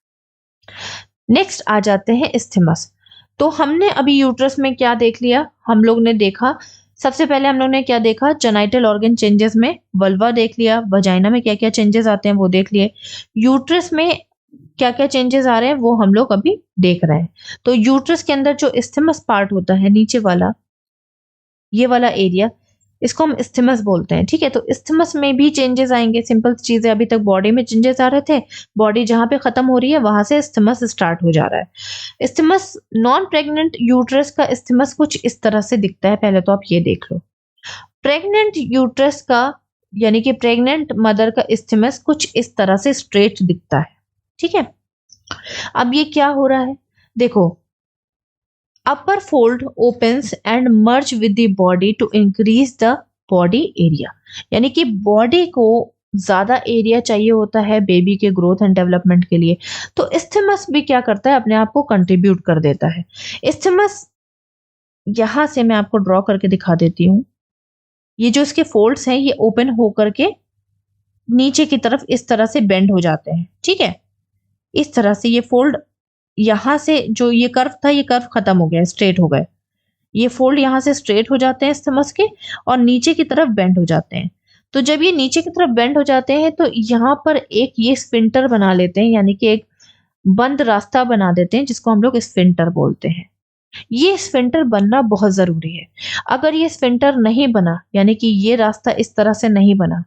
नेक्स्ट आ जाते हैं इस्थेमस। तो हमने अभी यूट्रस में क्या देख लिया? हम लोग ने देखा, सबसे पहले हम लोग ने क्या देखा? जेनाइटल ऑर्गन चेंजेस में वल्वा देख लिया, वजाइना में क्या क्या चेंजेस आते हैं वो देख लिए, यूट्रस में क्या क्या चेंजेस आ रहे हैं वो हम लोग अभी देख रहे हैं। तो यूट्रस के अंदर जो इस्थेमस पार्ट होता है, नीचे वाला, ये वाला एरिया, इसको हम इस्थेमस बोलते हैं, ठीक है? तो इस्थेमस में भी चेंजेस आएंगे। सिंपल चीजें, अभी तक बॉडी में चेंजेस आ रहे थे, बॉडी जहां पे खत्म हो रही है वहां से इस्थेमस स्टार्ट हो जा रहा है। इस्थेमस, नॉन प्रेग्नेंट यूट्रस का इस्थेमस कुछ इस तरह से दिखता है, पहले तो आप ये देख लो। प्रेग्नेंट यूट्रस का, यानी कि प्रेग्नेंट मदर का इस्थेमस कुछ इस तरह से स्ट्रेट दिखता है, ठीक है? अब ये क्या हो रहा है? देखो, upper fold opens and merge with the body to increase the body area, यानी कि बॉडी को ज्यादा एरिया चाहिए होता है बेबी के ग्रोथ एंड डेवलपमेंट के लिए। तो इस्थेमस भी क्या करता है? अपने आप को कंट्रीब्यूट कर देता है। इस्थेमस, यहां से मैं आपको ड्रॉ करके दिखा देती हूँ। ये जो इसके फोल्ड्स हैं ये ओपन होकर के नीचे की तरफ इस तरह से बेंड हो जाते हैं, ठीक है? इस तरह से ये फोल्ड, यहां से जो ये कर्व था, ये कर्व खत्म हो गया, स्ट्रेट हो गए। ये फोल्ड यहां से स्ट्रेट हो जाते हैं इस्थेमस के, और नीचे की तरफ बेंड हो जाते हैं। तो जब ये नीचे की तरफ बेंड हो जाते हैं तो यहाँ पर एक ये स्फिंक्टर बना लेते हैं, यानी कि एक बंद रास्ता बना देते हैं, जिसको हम लोग स्फिंक्टर बोलते हैं। ये स्फिंक्टर बनना बहुत जरूरी है। अगर ये स्फिंक्टर नहीं बना, यानी कि ये रास्ता इस तरह से नहीं बना,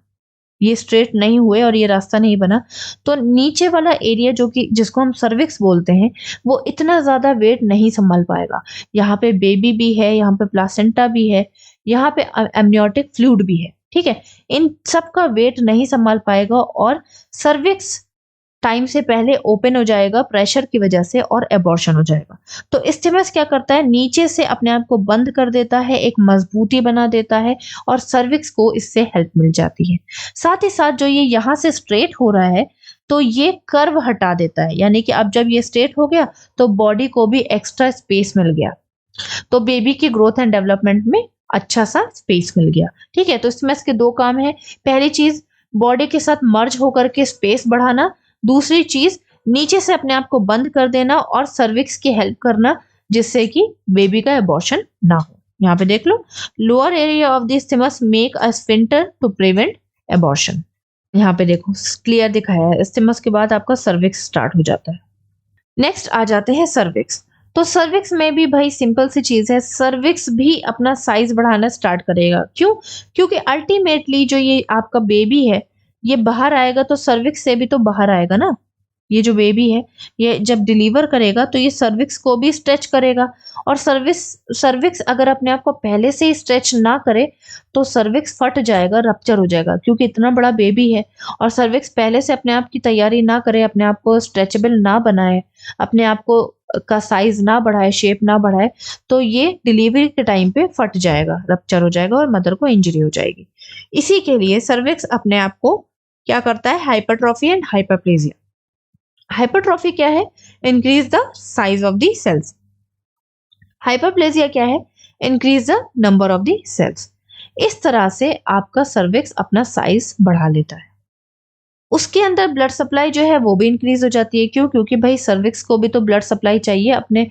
ये स्ट्रेट नहीं हुए और ये रास्ता नहीं बना, तो नीचे वाला एरिया जो कि जिसको हम सर्विक्स बोलते हैं, वो इतना ज्यादा वेट नहीं संभाल पाएगा। यहाँ पे बेबी भी है, यहाँ पे प्लासेंटा भी है, यहाँ पे एमनियोटिक फ्लूइड भी है, ठीक है? इन सब का वेट नहीं संभाल पाएगा और सर्विक्स टाइम से पहले ओपन हो जाएगा प्रेशर की वजह से और एबॉर्शन हो जाएगा। तो स्टिमस क्या करता है, नीचे से अपने आप को बंद कर देता है, एक मजबूती बना देता है और सर्विक्स को इससे हेल्प मिल जाती है। साथ ही साथ जो ये यहाँ से स्ट्रेट हो रहा है तो ये कर्व हटा देता है, यानी कि अब जब ये स्ट्रेट हो गया तो बॉडी को भी एक्स्ट्रा स्पेस मिल गया, तो बेबी की ग्रोथ एंड डेवलपमेंट में अच्छा सा स्पेस मिल गया। ठीक है, तो स्टिमस के दो काम है। पहली चीज बॉडी के साथ मर्ज होकर के स्पेस बढ़ाना, दूसरी चीज नीचे से अपने आप को बंद कर देना और सर्विक्स की हेल्प करना जिससे कि बेबी का एबॉर्शन ना हो। यहाँ पे देख लो, lower area of the isthmus make a sphincter to prevent abortion. यहाँ पे देखो क्लियर दिखाया है, स्टिमस के बाद आपका सर्विक्स स्टार्ट हो जाता है। नेक्स्ट आ जाते हैं सर्विक्स। तो सर्विक्स में भी भाई सिंपल सी चीज है, सर्विक्स भी अपना साइज बढ़ाना स्टार्ट करेगा। क्यों? क्योंकि अल्टीमेटली जो ये आपका बेबी है ये बाहर आएगा तो सर्विक्स से भी तो बाहर आएगा ना। ये जो बेबी है ये जब डिलीवर करेगा तो ये सर्विक्स को भी स्ट्रेच करेगा, और सर्विक्स अगर अपने आप को पहले से ही स्ट्रेच ना करे तो सर्विक्स फट जाएगा, रप्चर हो जाएगा, क्योंकि इतना बड़ा बेबी है और सर्विक्स पहले से अपने आप की तैयारी ना करे, अपने आप को स्ट्रेचेबल ना बनाए, अपने आप को का साइज ना बढ़ाए, शेप ना बढ़ाए, तो ये डिलीवरी के टाइम पे फट जाएगा, रप्चर हो जाएगा और मदर को इंजरी हो जाएगी। इसी के लिए सर्विक्स अपने आप को क्या करता है, हाइपरट्रॉफी एंड हाइपरप्लेजिया। हाइपरट्रॉफी क्या है, increase the size of the cells. Hyperplasia क्या है, increase the number of the cells. इस तरह से आपका सर्विक्स अपना साइज बढ़ा लेता है। उसके अंदर ब्लड सप्लाई जो है वो भी इंक्रीज हो जाती है। क्यों? क्योंकि भाई सर्विक्स को भी तो ब्लड सप्लाई चाहिए अपने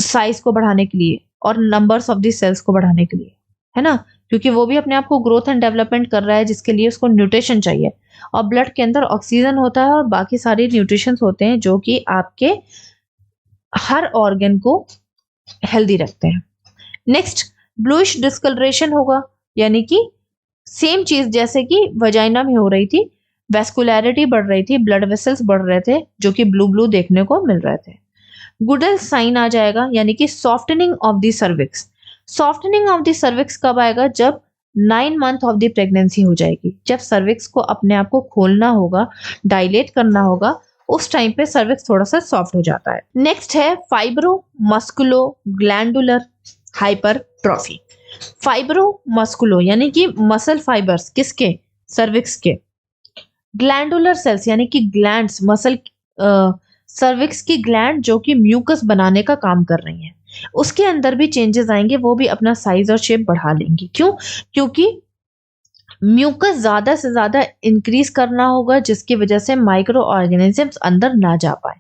साइज को बढ़ाने के लिए और नंबर्स ऑफ द सेल्स को बढ़ाने के लिए, है ना, क्योंकि वो भी अपने आप को ग्रोथ एंड डेवलपमेंट कर रहा है जिसके लिए उसको न्यूट्रिशन चाहिए, और ब्लड के अंदर ऑक्सीजन होता है और बाकी सारे न्यूट्रिशंस होते हैं जो कि आपके हर ऑर्गन को हेल्दी रखते हैं। नेक्स्ट, ब्लूइश डिस्कलरेशन होगा, यानी कि सेम चीज जैसे कि वजाइना में हो रही थी, वेस्कुलैरिटी बढ़ रही थी, ब्लड वेसल्स बढ़ रहे थे जो कि ब्लू ब्लू देखने को मिल रहे थे। गुडल साइन आ जाएगा, यानी कि softening of the cervix. Softening of the cervix कब आएगा, जब 9 मंथ ऑफ द प्रेगनेंसी हो जाएगी, जब सर्विक्स को अपने आप को खोलना होगा, डायलेट करना होगा, उस टाइम पे सर्विक्स थोड़ा सा सॉफ्ट हो जाता है। नेक्स्ट है फाइब्रो मस्कुलो ग्लैंडुलर हाइपरट्रॉफी। फाइब्रो मस्कुलो यानी कि मसल फाइबर्स, किसके, सर्विक्स के। ग्लैंडुलर सेल्स यानी कि ग्लैंड्स, मसल सर्विक्स की ग्लैंड जो कि म्यूकस बनाने का काम कर रही हैं, उसके अंदर भी चेंजेस आएंगे, वो भी अपना साइज और शेप बढ़ा लेंगी। क्यों? क्योंकि म्यूकस ज्यादा से ज्यादा इंक्रीज करना होगा जिसकी वजह से माइक्रो ऑर्गेनिजम्स अंदर ना जा पाए।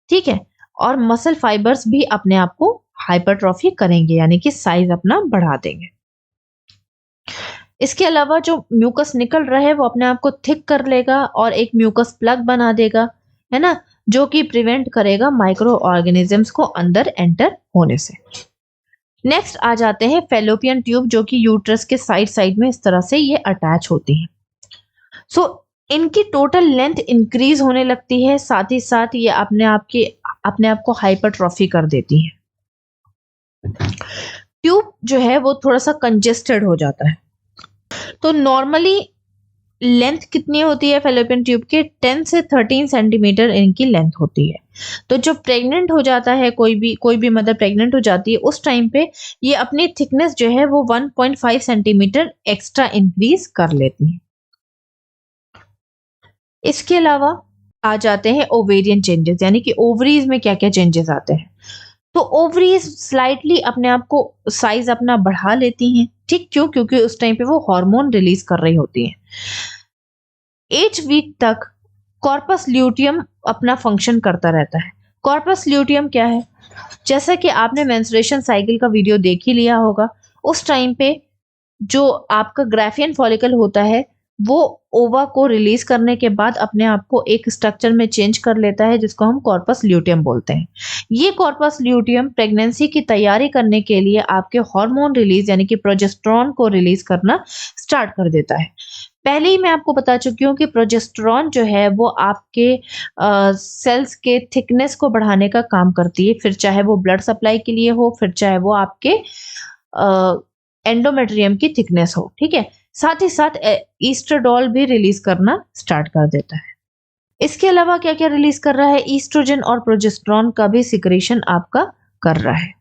ठीक है, और मसल फाइबर्स भी अपने आप को हाइपरट्रॉफी करेंगे, यानी कि साइज अपना बढ़ा देंगे। इसके अलावा जो म्यूकस निकल रहा है वो अपने आप को थिक कर लेगा और एक म्यूकस प्लग बना देगा, है ना, जो कि प्रिवेंट करेगा माइक्रो ऑर्गेनिजम्स को अंदर एंटर होने से। नेक्स्ट आ जाते हैं फेलोपियन ट्यूब, जो कि यूट्रस के साइड साइड में इस तरह से ये अटैच होती हैं। सो इनकी टोटल लेंथ इंक्रीज होने लगती है, साथ ही साथ ये अपने आप को हाइपरट्रॉफी कर देती है। ट्यूब जो है वो थोड़ा सा कंजेस्टेड हो जाता है। तो नॉर्मली लेंथ कितनी होती है फेलोपियन ट्यूब के, 10 से 13 सेंटीमीटर इनकी लेंथ होती है। तो जो प्रेग्नेंट हो जाता है, कोई भी मदर प्रेग्नेंट हो जाती है, उस टाइम पे ये अपनी थिकनेस जो है वो 1.5 सेंटीमीटर एक्स्ट्रा इंक्रीज कर लेती है। इसके अलावा आ जाते हैं ओवेरियन चेंजेस, यानी कि ओवरीज में क्या क्या चेंजेस आते हैं। तो ओवरीज स्लाइटली अपने आप को साइज अपना बढ़ा लेती हैं। ठीक, क्यों? क्योंकि उस टाइम पे वो हार्मोन रिलीज कर रही होती हैं। 8 वीक तक कॉर्पस ल्यूटियम अपना फंक्शन करता रहता है। कॉर्पस ल्यूटियम क्या है, जैसा कि आपने मेंस्ट्रुएशन साइकिल का वीडियो देख ही लिया होगा, उस टाइम पे जो आपका ग्राफियन फॉलिकल होता है वो ओवा को रिलीज करने के बाद अपने आप को एक स्ट्रक्चर में चेंज कर लेता है जिसको हम कॉर्पस ल्यूटियम बोलते हैं। ये कॉर्पस ल्यूटियम प्रेगनेंसी की तैयारी करने के लिए आपके हार्मोन रिलीज यानी कि प्रोजेस्टेरॉन को रिलीज करना स्टार्ट कर देता है। पहले ही मैं आपको बता चुकी हूँ कि प्रोजेस्टेरॉन जो है वो आपके सेल्स के थिकनेस को बढ़ाने का काम करती है, फिर चाहे वो ब्लड सप्लाई के लिए हो, फिर चाहे वो आपके एंडोमेट्रियम की थिकनेस हो। ठीक है, साथ ही साथ ईस्ट्राडोल भी रिलीज करना स्टार्ट कर देता है। इसके अलावा क्या क्या रिलीज कर रहा है, ईस्ट्रोजन और प्रोजेस्टेरॉन का भी सिक्रेशन आपका कर रहा है।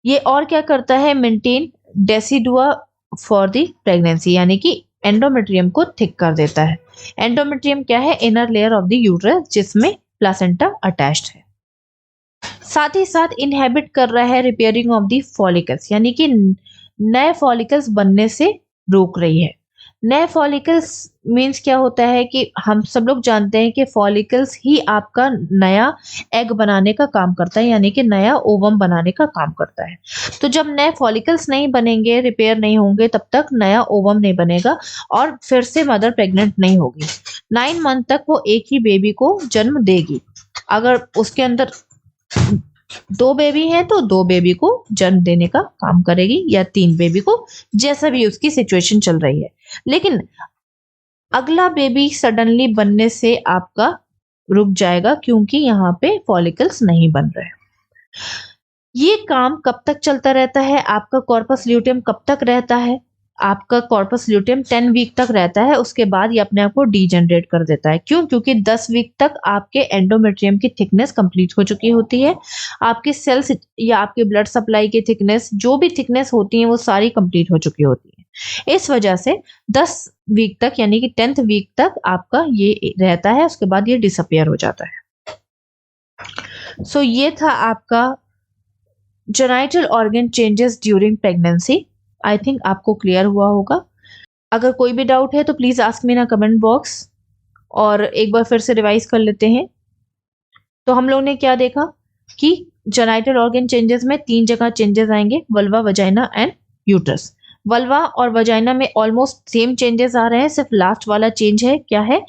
ये और क्या करता है, maintain decidua for the pregnancy, यानी कि एंडोमेट्रियम को थिक कर देता है। एंडोमेट्रियम क्या है, inner layer of the uterus जिसमें प्लासेंटा अटैच्ड है। साथ ही साथ इनहेबिट कर रहा है रिपेयरिंग ऑफ द फॉलिकल्स, यानी कि नए फॉलिकल्स बनने से रोक रही है। नए फॉलिकल्स मीन्स क्या होता है कि हम सब लोग जानते हैं कि फॉलिकल्स ही आपका नया एग बनाने का काम करता है, यानी कि नया ओवम बनाने का काम करता है। तो जब नए फॉलिकल्स नहीं बनेंगे, रिपेयर नहीं होंगे, तब तक नया ओवम नहीं बनेगा और फिर से मदर प्रेग्नेंट नहीं होगी। 9 मंथ तक वो एक ही बेबी को जन्म देगी। अगर उसके अंदर 2 बेबी हैं तो 2 बेबी को जन्म देने का काम करेगी, या 3 बेबी को, जैसा भी उसकी सिचुएशन चल रही है। लेकिन अगला बेबी सडनली बनने से आपका रुक जाएगा, क्योंकि यहाँ पे फॉलिकल्स नहीं बन रहे। ये काम कब तक चलता रहता है, आपका कॉर्पस ल्यूटियम कब तक रहता है, आपका कॉर्पस ल्यूटियम 10 वीक तक रहता है। उसके बाद ये अपने आप को डीजनरेट कर देता है। क्यों? क्योंकि 10 वीक तक आपके एंडोमेट्रियम की थिकनेस कंप्लीट हो चुकी होती है। आपकी सेल्स या आपके ब्लड सप्लाई की थिकनेस, जो भी थिकनेस होती है वो सारी कंप्लीट हो चुकी होती है। इस वजह से 10 वीक तक, यानी कि 10th वीक तक आपका ये रहता है। उसके बाद ये डिसअपियर हो जाता है। सो ये था आपका genital organ changes during pregnancy. I think आपको क्लियर हुआ होगा। अगर कोई भी डाउट है तो please ask me in comment box, और एक बार फिर से रिवाइज कर लेते हैं। तो हम लोग ने क्या देखा कि जेनाइटल ऑर्गन चेंजेस में 3 जगह चेंजेस आएंगे, vulva, vagina and uterus. Vulva और वजाइना में ऑलमोस्ट सेम चेंजेस आ रहे हैं, सिर्फ लास्ट वाला चेंज है, क्या है,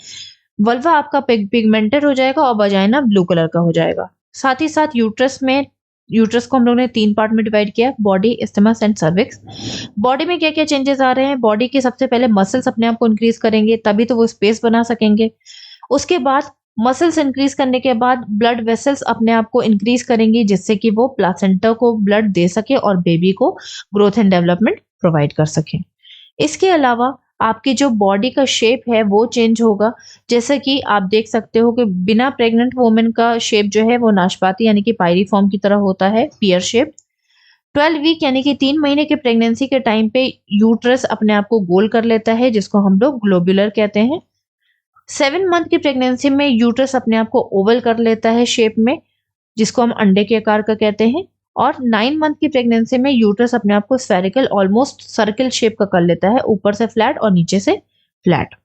वल्वा आपका पिगमेंटेड हो जाएगा और वजाइना ब्लू कलर का हो जाएगा। साथ ही साथ यूट्रस को हम लोग ने 3 पार्ट में डिवाइड किया, body, isthmus and cervix. Body में क्या क्या चेंजेस आ रहे हैं, बॉडी के सबसे पहले मसल्स अपने आप को इंक्रीज करेंगे, तभी तो वो स्पेस बना सकेंगे। उसके बाद मसल्स इंक्रीज करने के बाद ब्लड वेसल्स अपने आप को इंक्रीज करेंगी, जिससे कि वो प्लासेंटा को ब्लड दे सके और बेबी को ग्रोथ एंड डेवलपमेंट प्रोवाइड कर सके। इसके अलावा आपकी जो बॉडी का शेप है वो चेंज होगा। जैसे कि आप देख सकते हो कि बिना प्रेग्नेंट वुमेन का शेप जो है वो नाशपाती यानी कि पायरीफॉर्म की तरह होता है, पियर शेप। 12 वीक यानी कि 3 महीने के प्रेगनेंसी के टाइम पे यूट्रस अपने आप को गोल कर लेता है, जिसको हम लोग ग्लोबुलर कहते हैं। 7 मंथ की प्रेगनेंसी में यूट्रस अपने आप को ओवल कर लेता है शेप में, जिसको हम अंडे के आकार का कहते हैं। और 9 मंथ की प्रेगनेंसी में यूट्रस अपने आप को स्फेरिकल, ऑलमोस्ट सर्कल शेप का कर लेता है, ऊपर से फ्लैट और नीचे से फ्लैट।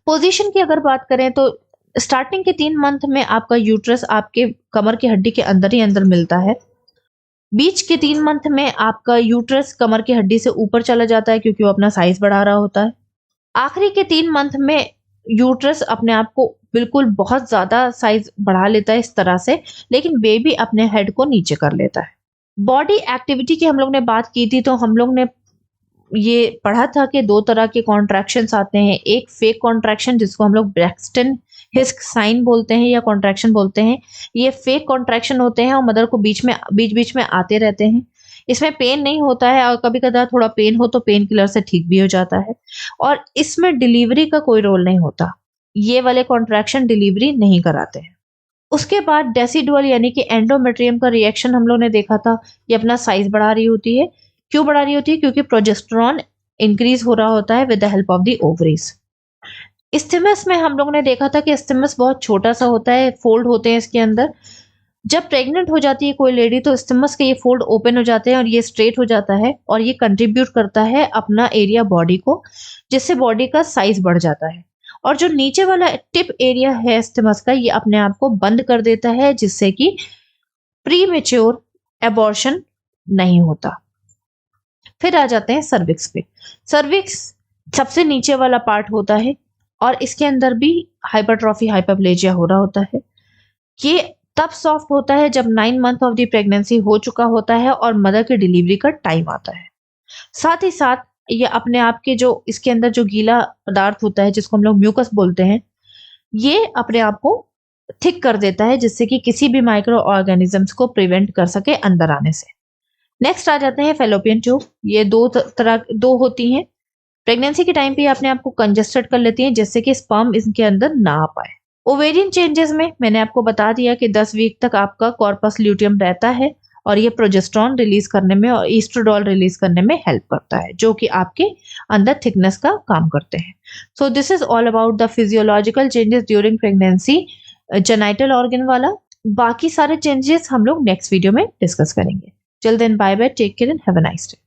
पोजीशन की अगर बात करें तो स्टार्टिंग के 3 मंथ में आपका यूट्रस आपके कमर की हड्डी के अंदर ही अंदर मिलता है। बीच के 3 मंथ में आपका यूट्रस कमर की हड्डी से ऊपर चला जाता है, क्योंकि वो अपना साइज बढ़ा रहा होता है। आखिरी के 3 मंथ में यूट्रस अपने आप को बिल्कुल बहुत ज्यादा साइज बढ़ा लेता है इस तरह से, लेकिन बेबी अपने हेड को नीचे कर लेता है। बॉडी एक्टिविटी की हम लोग ने बात की थी, तो हम लोग ने ये पढ़ा था कि 2 तरह के कॉन्ट्रैक्शंस आते हैं। एक फेक कॉन्ट्रैक्शन जिसको हम लोग ब्रैक्सटन हिस्क साइन बोलते हैं या कॉन्ट्रैक्शन बोलते हैं। ये फेक कॉन्ट्रैक्शन होते हैं और मदर को बीच बीच में आते रहते हैं। इसमें पेन नहीं होता है, और कभी कदा थोड़ा पेन हो तो पेन किलर से ठीक भी हो जाता है, और इसमें डिलीवरी का कोई रोल नहीं होता। ये वाले कॉन्ट्रैक्शन डिलीवरी नहीं कराते हैं। उसके बाद डेसिडुअल यानी कि एंडोमेट्रियम का रिएक्शन हम लोग ने देखा था। ये अपना साइज बढ़ा रही होती है। क्यों बढ़ा रही होती है? क्योंकि प्रोजेस्टेरॉन इंक्रीज हो रहा होता है with the help of the ovaries. Isthmus में हम लोग ने देखा था कि इस्थेमस बहुत छोटा सा होता है, फोल्ड होते हैं इसके अंदर। जब प्रेग्नेंट हो जाती है कोई लेडी तो इस्थेमस के ये फोल्ड ओपन हो जाते हैं और ये स्ट्रेट हो जाता है, और ये कंट्रीब्यूट करता है अपना एरिया बॉडी को, जिससे बॉडी का साइज बढ़ जाता है। और जो नीचे वाला टिप एरिया है इस्थेमस का, ये अपने आप को बंद कर देता है, जिससे कि प्रीमेच्योर एबॉर्शन नहीं होता। फिर आ जाते हैं सर्विक्स पे। सर्विक्स सबसे नीचे वाला पार्ट होता है, और इसके अंदर भी हाइपरट्रॉफी, हाइपरप्लेजिया हो रहा होता है। ये तब सॉफ्ट होता है जब 9 मंथ ऑफ द प्रेगनेंसी हो चुका होता है और मदर की डिलीवरी का टाइम आता है। साथ ही साथ ये अपने आप के जो इसके अंदर जो गीला पदार्थ होता है, जिसको हम लोग म्यूकस बोलते हैं, ये अपने आप को थिक कर देता है, जिससे कि किसी भी माइक्रो ऑर्गेनिजम्स को प्रिवेंट कर सके अंदर आने से। नेक्स्ट आ जाते हैं फेलोपियन ट्यूब। ये दो होती हैं। प्रेगनेंसी के टाइम पे अपने आप को कंजेस्टेड कर लेती हैं, जिससे कि स्पर्म इनके अंदर ना आ पाए। ओवेरियन चेंजेस में मैंने आपको बता दिया कि 10 वीक तक आपका कॉर्पस ल्यूटियम रहता है और ये प्रोजेस्टेरॉन रिलीज करने में और ईस्ट्रोडोल रिलीज करने में हेल्प करता है, जो कि आपके अंदर थिकनेस का काम करते हैं। So this is all about the physiological changes during pregnancy, genital organ वाला। बाकी सारे चेंजेस हम लोग नेक्स्ट वीडियो में डिस्कस करेंगे। Till then bye bye, take care and have a nice day.